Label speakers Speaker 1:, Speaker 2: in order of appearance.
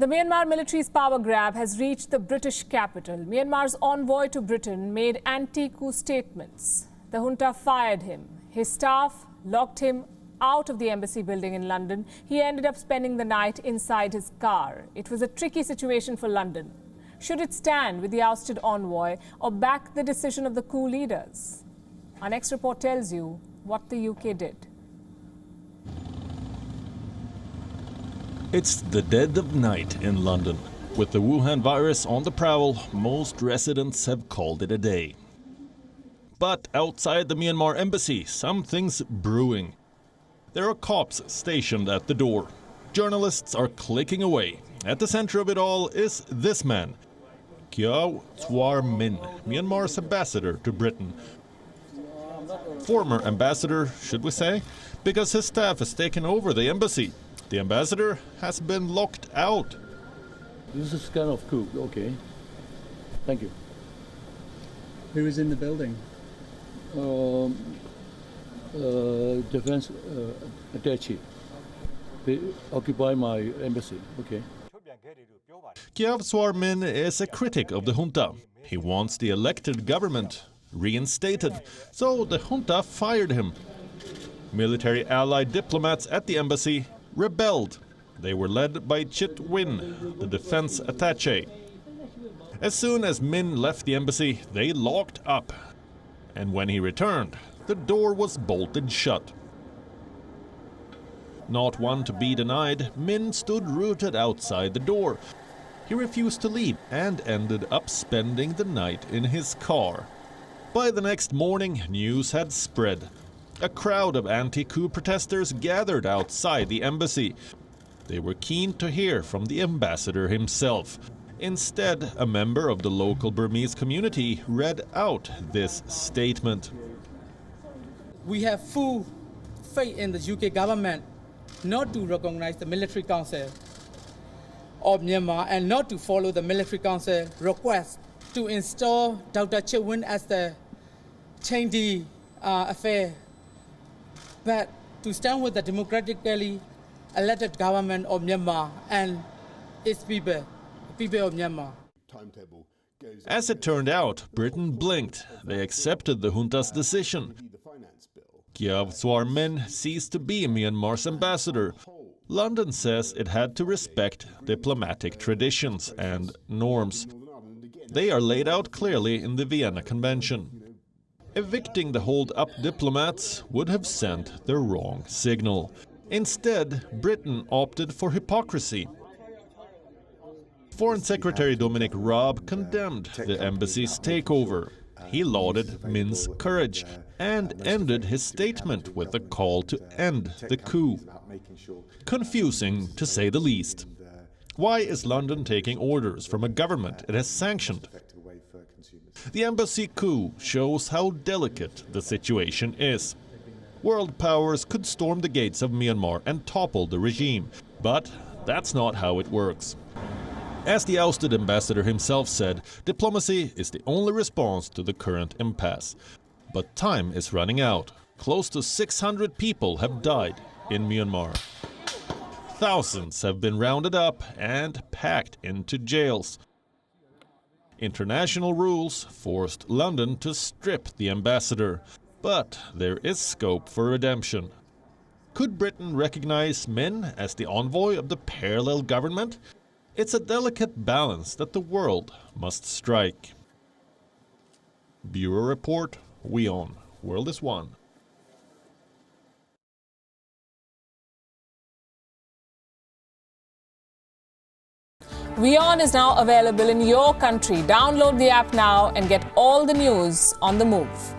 Speaker 1: The Myanmar military's power grab has reached the British capital. Myanmar's envoy to Britain made anti-coup statements. The junta fired him. His staff locked him out of the embassy building in London. He ended up spending the night inside his car. It was a tricky situation for London. Should it stand with the ousted envoy or back the decision of the coup leaders? Our next report tells you what the UK did.
Speaker 2: It's the dead of night in London. With the Wuhan virus on the prowl, most residents have called it a day. But outside the Myanmar embassy, something's brewing. There are cops stationed at the door. Journalists are clicking away. At the center of it all is this man, Kyaw Min, Myanmar's ambassador to Britain. Former ambassador, should we say, because his staff has taken over the embassy. The ambassador has been locked out.
Speaker 3: This is kind of coup, okay. Thank you.
Speaker 4: Who is in the building?
Speaker 3: Defense attaché. They occupy my embassy, okay.
Speaker 2: Kyaw Min is a critic of the junta. He wants the elected government reinstated, so the junta fired him. Military allied diplomats at the embassy rebelled. They were led by Chit Win, the defense attaché. As soon as Min left the embassy, they locked up. And when he returned, the door was bolted shut. Not one to be denied, Min stood rooted outside the door. He refused to leave and ended up spending the night in his car. By the next morning, news had spread. A crowd of anti-coup protesters gathered outside the embassy. They were keen to hear from the ambassador himself. Instead, a member of the local Burmese community read out this statement.
Speaker 5: We have full faith in the UK government not to recognize the military council of Myanmar and not to follow the military council request to install Dr. Chit Win as the Chandy affair, but to stand with the democratically elected government of Myanmar and its people of Myanmar.
Speaker 2: As it turned out, Britain blinked. They accepted the junta's decision. Kyaw Min ceased to be Myanmar's ambassador. London says it had to respect diplomatic traditions and norms. They are laid out clearly in the Vienna Convention. Evicting the hold-up diplomats would have sent the wrong signal. Instead, Britain opted for hypocrisy. Foreign Secretary Dominic Raab condemned the embassy's takeover. He lauded Min's courage and ended his statement with a call to end the coup. Confusing, to say the least. Why is London taking orders from a government it has sanctioned? The embassy coup shows how delicate the situation is. World powers could storm the gates of Myanmar and topple the regime, but that's not how it works. As the ousted ambassador himself said, diplomacy is the only response to the current impasse. But time is running out. Close to 600 people have died in Myanmar. Thousands have been rounded up and packed into jails. International rules forced London to strip the ambassador, but there is scope for redemption. Could Britain recognize Min as the envoy of the parallel government? It's a delicate balance that the world must strike. Bureau Report, WION, World is One.
Speaker 1: WION is now available in your country. Download the app now and get all the news on the move.